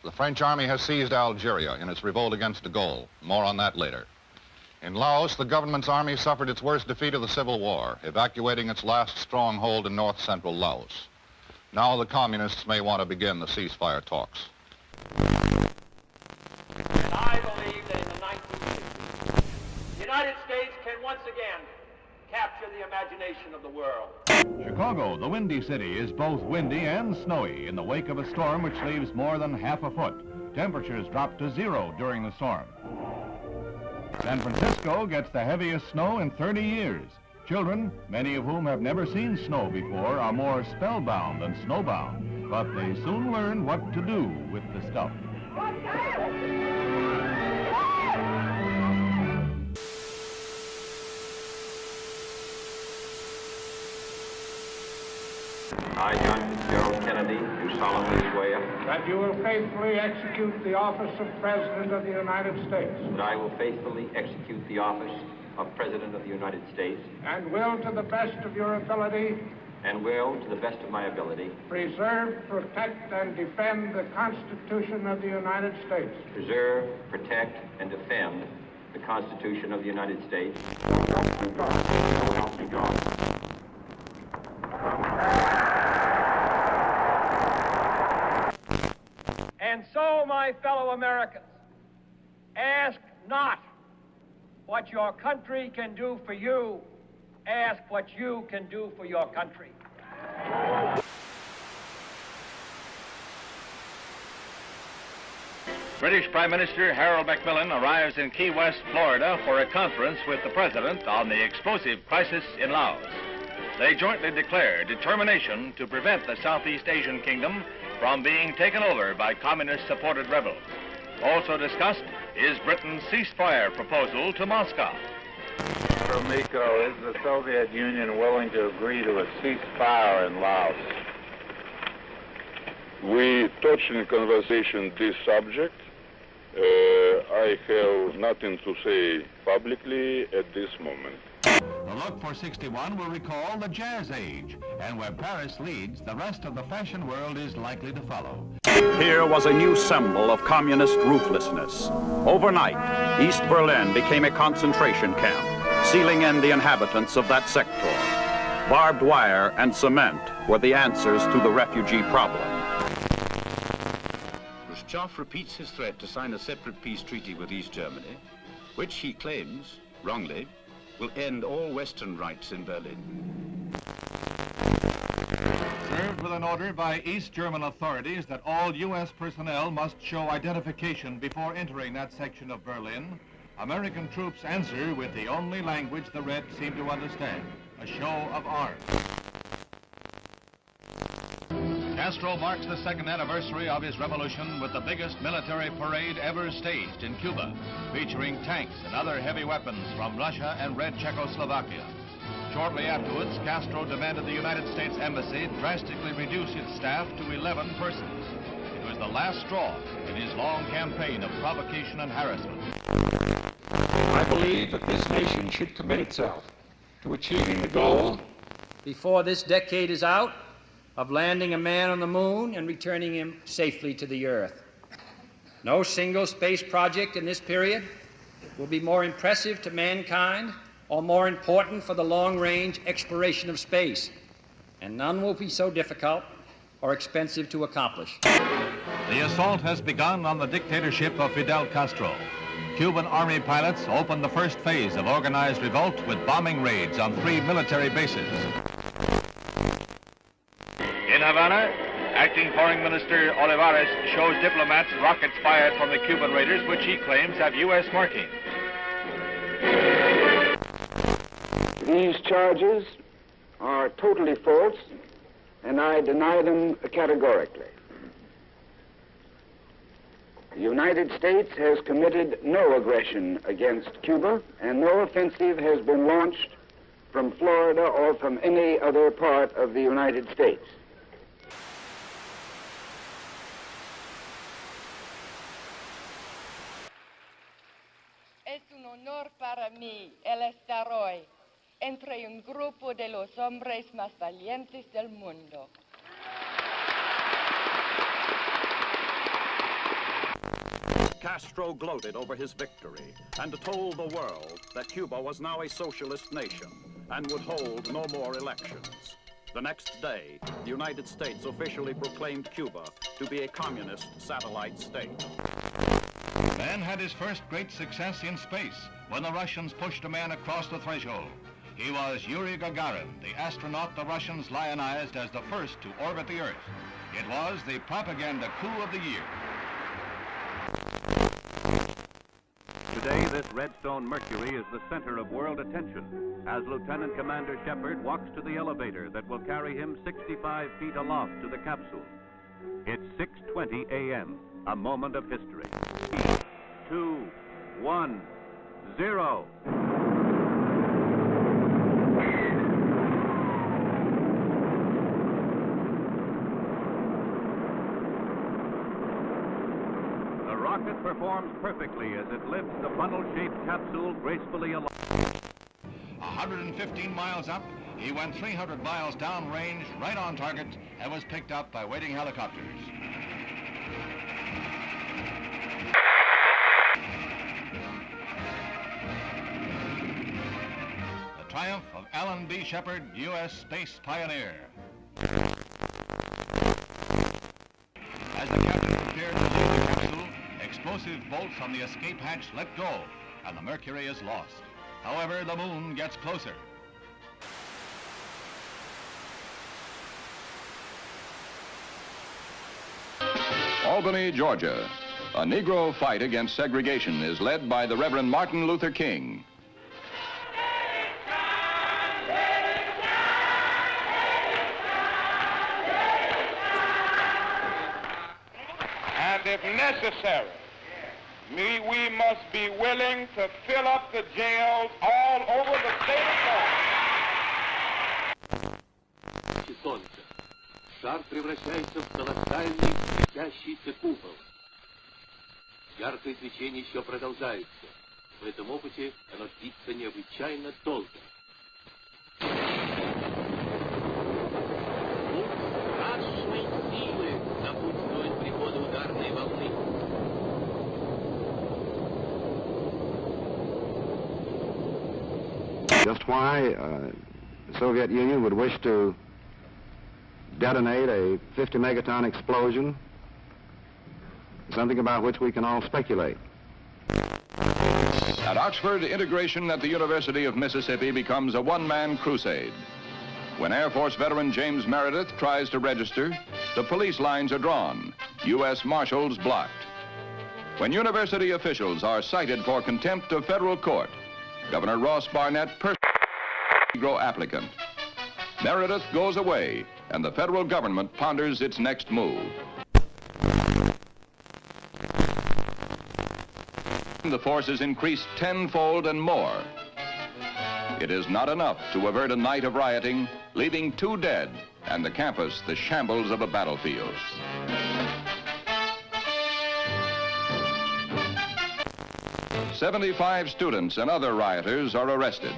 The French army has seized Algeria in its revolt against de Gaulle. More on that later. In Laos, the government's army suffered its worst defeat of the Civil War, evacuating its last stronghold in north-central Laos. Now the communists may want to begin the ceasefire talks. And I believe that in the 1950s, the United States can once again capture the imagination of the world. Chicago, the Windy City, is both windy and snowy in the wake of a storm which leaves more than half a foot. Temperatures drop to 0 during the storm. San Francisco gets the heaviest snow in 30 years. Children, many of whom have never seen snow before, are more spellbound than snowbound, but they soon learn what to do with the stuff. I, John Fitzgerald Kennedy, do solemnly swear that you will faithfully execute the office of President of the United States. that I will faithfully execute the office of President of the United States And will, to the best of your ability, and will, to the best of my ability, preserve, protect, and defend the Constitution of the United States. preserve, protect, and defend the Constitution of the United States. And so, my fellow Americans, ask not what your country can do for you, ask what you can do for your country. British Prime Minister Harold Macmillan arrives in Key West, Florida for a conference with the President on the explosive crisis in Laos. They jointly declare determination to prevent the Southeast Asian kingdom from being taken over by communist-supported rebels. Also discussed is Britain's ceasefire proposal to Moscow. Miko, is the Soviet Union willing to agree to a ceasefire in Laos? We touched in conversation this subject. I have nothing to say publicly at this moment. The look for 61 will recall the Jazz Age, and where Paris leads, the rest of the fashion world is likely to follow. Here was a new symbol of communist ruthlessness. Overnight, East Berlin became a concentration camp, sealing in the inhabitants of that sector. Barbed wire and cement were the answers to the refugee problem. Khrushchev repeats his threat to sign a separate peace treaty with East Germany, which he claims, wrongly, will end all Western rights in Berlin. Served with an order by East German authorities that all U.S. personnel must show identification before entering that section of Berlin, American troops answer with the only language the Reds seem to understand, a show of arms. Castro marks the second anniversary of his revolution with the biggest military parade ever staged in Cuba, featuring tanks and other heavy weapons from Russia and Red Czechoslovakia. Shortly afterwards, Castro demanded the United States Embassy drastically reduce its staff to 11 persons. It was the last straw in his long campaign of provocation and harassment. I believe that this nation should commit itself to achieving the goal Before this decade is out, of landing a man on the moon and returning him safely to the Earth. No single space project in this period will be more impressive to mankind or more important for the long-range exploration of space, and none will be so difficult or expensive to accomplish. The assault has begun on the dictatorship of Fidel Castro. Cuban Army pilots opened the first phase of organized revolt with bombing raids on 3 military bases. In Havana, Acting Foreign Minister Olivares shows diplomats rockets fired from the Cuban raiders, which he claims have U.S. markings. These charges are totally false, and I deny them categorically. The United States has committed no aggression against Cuba, and no offensive has been launched from Florida or from any other part of the United States. Es un honor para mí el estar hoy entre un grupo de los hombres más valientes del mundo. Castro gloated over his victory and told the world that Cuba was now a socialist nation and would hold no more elections. The next day, the United States officially proclaimed Cuba to be a communist satellite state. Man had his first great success in space when the Russians pushed a man across the threshold. He was Yuri Gagarin, the astronaut the Russians lionized as the first to orbit the Earth. It was the propaganda coup of the year. Today, this Redstone Mercury is the center of world attention as Lieutenant Commander Shepard walks to the elevator that will carry him 65 feet aloft to the capsule. It's 6:20 a.m., a moment of history. 3, 2, 1, 0. The rocket performs perfectly as it lifts the funnel-shaped capsule gracefully aloft. 115 miles up, he went 300 miles downrange, right on target, and was picked up by waiting helicopters. The triumph of Alan B. Shepard, U.S. space pioneer. As the captain prepared to leave the capsule, explosive bolts on the escape hatch let go, and the Mercury is lost. However, the moon gets closer. Albany, Georgia. A Negro fight against segregation is led by the Reverend Martin Luther King. And if necessary, we must be willing to fill up the jails all over the state of Florida. Солнце. Шар превращается в колоссальный светящийся купол. Яркое свечение еще продолжается. В этом опыте оно длится необычайно долго. Страшной силы напутствует прихода ударной волны. Just why the Soviet Union would wish to detonate a 50 megaton explosion, something about which we can all speculate. At Oxford, integration at the University of Mississippi becomes a one-man crusade. When Air Force veteran James Meredith tries to register, the police lines are drawn, U.S. Marshals blocked. When university officials are cited for contempt of federal court, Governor Ross Barnett personally Negro applicant. Meredith goes away, and the federal government ponders its next move. The forces increased tenfold and more. It is not enough to avert a night of rioting, leaving 2 dead and the campus the shambles of a battlefield. "75 students and other rioters are arrested.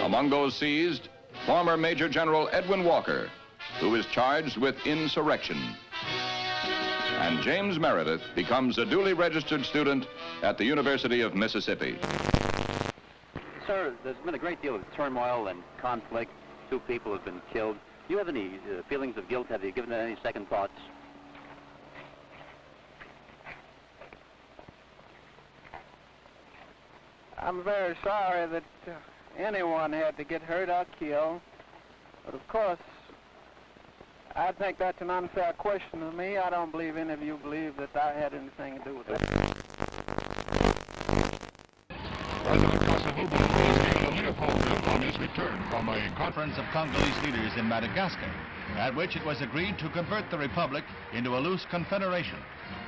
Among those seized, former Major General Edwin Walker, who is charged with insurrection. And James Meredith becomes a duly registered student at the University of Mississippi. Sir, there's been a great deal of turmoil and conflict. 2 people have been killed. Do you have any feelings of guilt? Have you given it any second thoughts? I'm very sorry that anyone had to get hurt or killed. But of course, I think that's an unfair question to me. I don't believe any of you believe that I had anything to do with that. President Kasavubu is making a Leopold trip on his return from a conference of Congolese leaders in Madagascar, at which it was agreed to convert the republic into a loose confederation.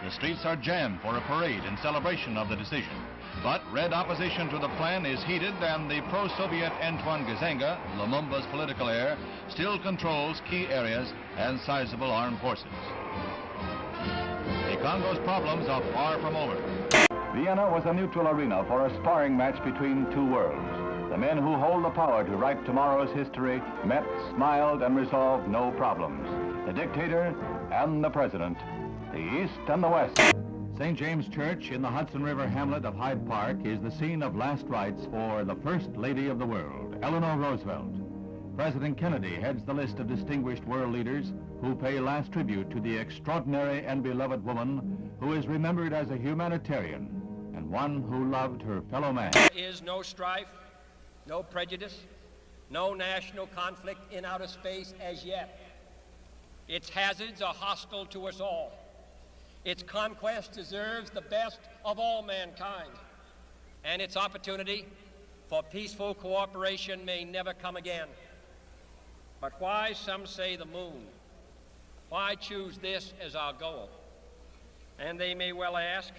The streets are jammed for a parade in celebration of the decision. But red opposition to the plan is heated, and the pro-Soviet Antoine Gizenga, Lumumba's political heir, still controls key areas and sizable armed forces. The Congo's problems are far from over. Vienna was a neutral arena for a sparring match between 2 worlds. The men who hold the power to write tomorrow's history met, smiled, and resolved no problems. The dictator and the President, the East and the West. St. James Church in the Hudson River hamlet of Hyde Park is the scene of last rites for the First Lady of the World, Eleanor Roosevelt. President Kennedy heads the list of distinguished world leaders who pay last tribute to the extraordinary and beloved woman who is remembered as a humanitarian and one who loved her fellow man. There is no strife, no prejudice, no national conflict in outer space as yet. Its hazards are hostile to us all. Its conquest deserves the best of all mankind, and its opportunity for peaceful cooperation may never come again. But why, some say, the moon? Why choose this as our goal? And they may well ask,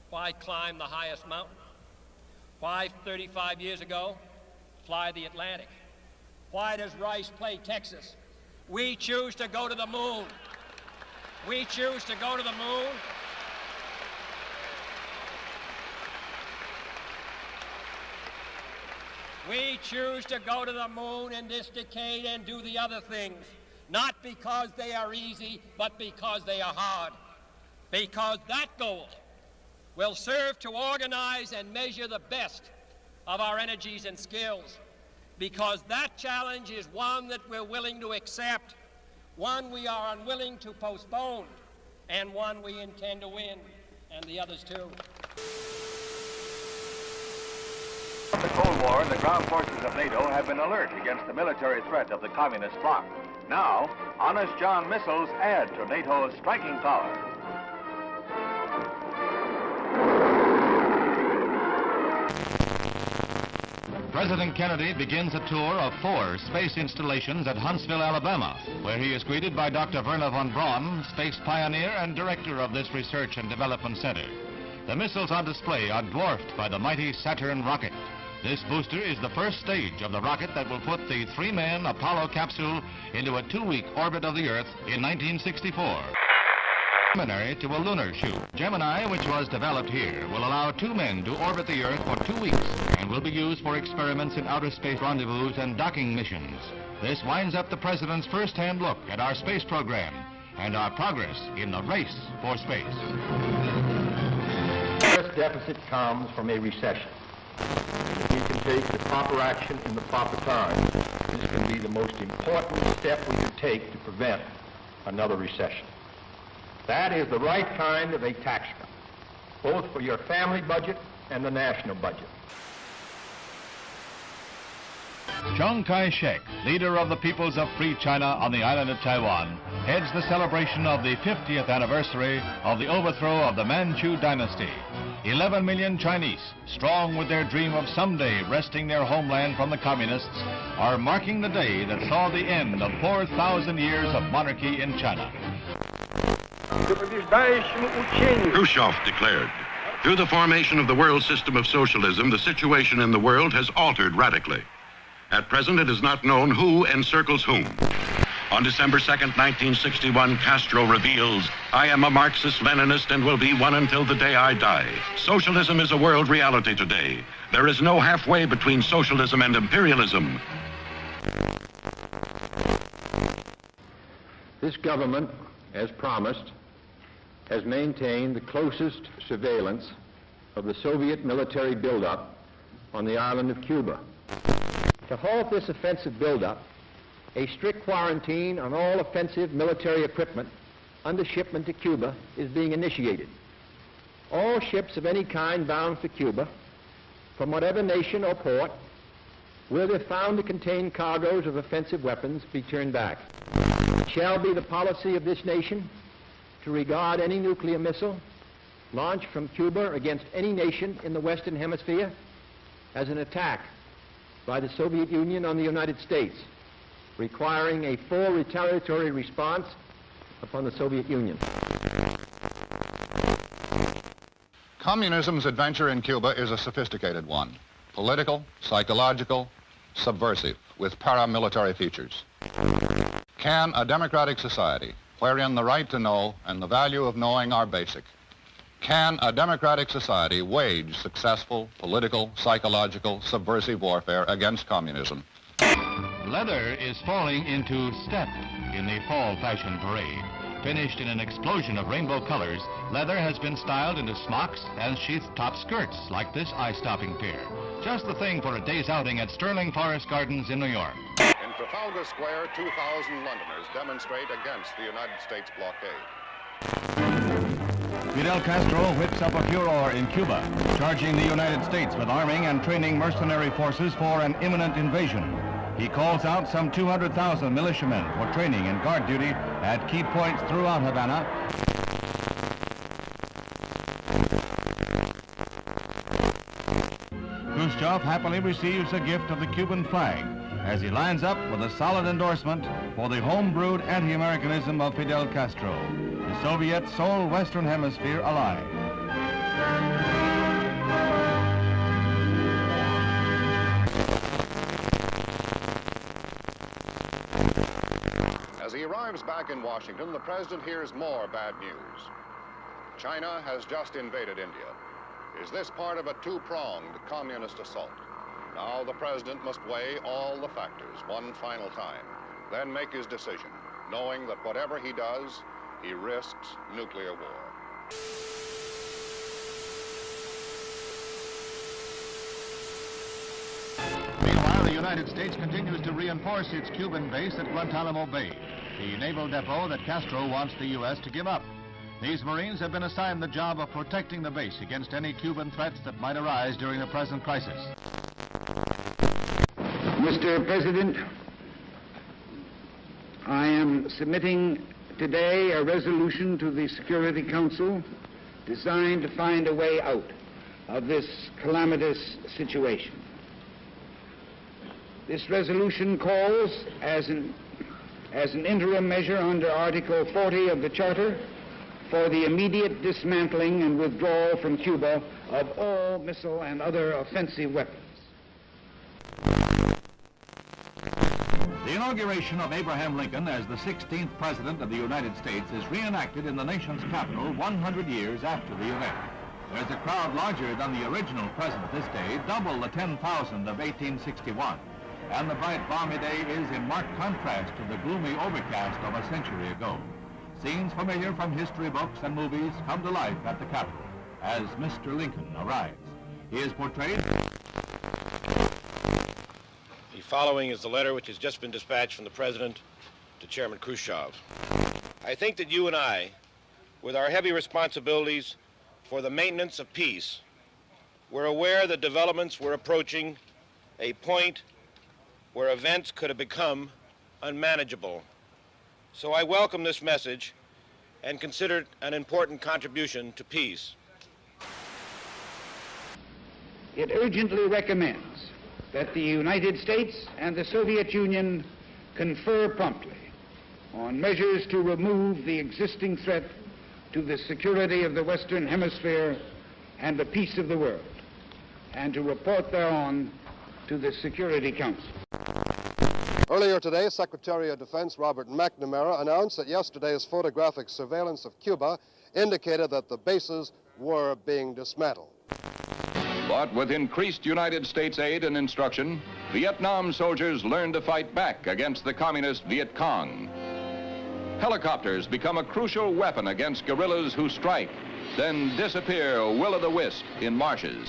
why climb the highest mountain? Why, 35 years ago, fly the Atlantic? Why does Rice play Texas? We choose to go to the moon. We choose to go to the moon. We choose to go to the moon in this decade and do the other things, not because they are easy, but because they are hard. Because that goal will serve to organize and measure the best of our energies and skills. Because that challenge is one that we're willing to accept, one we are unwilling to postpone, and one we intend to win, and the others too. From the Cold War, the ground forces of NATO have been alert against the military threat of the communist bloc. Now, Honest John missiles add to NATO's striking power. President Kennedy begins a tour of 4 space installations at Huntsville, Alabama, where he is greeted by Dr. Werner von Braun, space pioneer and director of this research and development center. The missiles on display are dwarfed by the mighty Saturn rocket. This booster is the first stage of the rocket that will put the 3-man Apollo capsule into a 2-week orbit of the Earth in 1964. Preliminary to a lunar shoot. Gemini, which was developed here, will allow 2 men to orbit the Earth for 2 weeks and will be used for experiments in outer space rendezvous and docking missions. This winds up the President's first-hand look at our space program and our progress in the race for space. The first deficit comes from a recession. If we can take the proper action in the proper time, this can be the most important step we can take to prevent another recession. That is the right kind of a tax cut, both for your family budget and the national budget. Chiang Kai-shek, leader of the peoples of Free China on the island of Taiwan, heads the celebration of the 50th anniversary of the overthrow of the Manchu dynasty. 11 million Chinese, strong with their dream of someday wresting their homeland from the communists, are marking the day that saw the end of 4,000 years of monarchy in China. Khrushchev declared, through the formation of the world system of socialism, the situation in the world has altered radically. At present, it is not known who encircles whom. On December 2nd, 1961, Castro reveals, I am a Marxist-Leninist and will be one until the day I die. Socialism is a world reality today. There is no halfway between socialism and imperialism. This government, as promised, has maintained the closest surveillance of the Soviet military buildup on the island of Cuba. To halt this offensive buildup, a strict quarantine on all offensive military equipment under shipment to Cuba is being initiated. All ships of any kind bound for Cuba, from whatever nation or port, will, if found to contain cargoes of offensive weapons, be turned back. It shall be the policy of this nation to regard any nuclear missile launched from Cuba against any nation in the Western Hemisphere as an attack by the Soviet Union on the United States, requiring a full retaliatory response upon the Soviet Union. Communism's adventure in Cuba is a sophisticated one. Political, psychological, subversive, with paramilitary features. Can a democratic society, wherein the right to know and the value of knowing are basic, can a democratic society wage successful political, psychological, subversive warfare against communism? Leather is falling into step in the fall fashion parade. Finished in an explosion of rainbow colors, leather has been styled into smocks and sheath-top skirts like this eye-stopping pair. Just the thing for a day's outing at Sterling Forest Gardens in New York. In Trafalgar Square, 2,000 Londoners demonstrate against the United States blockade. Fidel Castro whips up a furor in Cuba, charging the United States with arming and training mercenary forces for an imminent invasion. He calls out some 200,000 militiamen for training and guard duty at key points throughout Havana. Khrushchev happily receives a gift of the Cuban flag as he lines up with a solid endorsement for the home-brewed anti-Americanism of Fidel Castro, the Soviet sole Western Hemisphere ally. As he arrives back in Washington, the president hears more bad news. China has just invaded India. Is this part of a two-pronged communist assault? Now the president must weigh all the factors one final time, then make his decision, knowing that whatever he does, he risks nuclear war. Meanwhile, the United States continues to reinforce its Cuban base at Guantanamo Bay, the naval depot that Castro wants the U.S. to give up. These Marines have been assigned the job of protecting the base against any Cuban threats that might arise during the present crisis. Mr. President, I am submitting today a resolution to the Security Council designed to find a way out of this calamitous situation. This resolution calls, as an interim measure under Article 40 of the Charter, for the immediate dismantling and withdrawal from Cuba of all missile and other offensive weapons. The inauguration of Abraham Lincoln as the 16th President of the United States is reenacted in the nation's capital 100 years after the event. There's a crowd larger than the original President this day, double the 10,000 of 1861. And the bright, balmy day is in marked contrast to the gloomy overcast of a century ago. Scenes familiar from history books and movies come to life at the Capitol as Mr. Lincoln arrives. He is portrayed. The following is the letter which has just been dispatched from the President to Chairman Khrushchev. I think that you and I, with our heavy responsibilities for the maintenance of peace, were aware that developments were approaching a point where events could have become unmanageable. So I welcome this message and consider it an important contribution to peace. It urgently recommends that the United States and the Soviet Union confer promptly on measures to remove the existing threat to the security of the Western Hemisphere and the peace of the world, and to report thereon to the Security Council. Earlier today, Secretary of Defense Robert McNamara announced that yesterday's photographic surveillance of Cuba indicated that the bases were being dismantled. But with increased United States aid and instruction, Vietnam soldiers learned to fight back against the communist Viet Cong. Helicopters become a crucial weapon against guerrillas who strike, then disappear will-o'-the-wisp in marshes.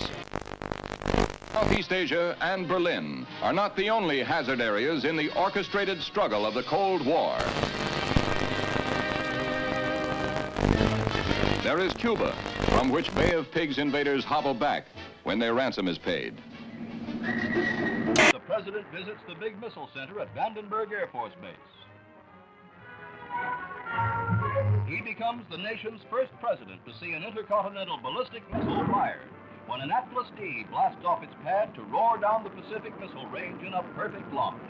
Southeast Asia and Berlin are not the only hazard areas in the orchestrated struggle of the Cold War. There is Cuba, from which Bay of Pigs invaders hobble back when their ransom is paid. The President visits the big missile center at Vandenberg Air Force Base. He becomes the nation's first president to see an intercontinental ballistic missile fired when an Atlas D blasts off its pad to roar down the Pacific Missile Range in a perfect launch.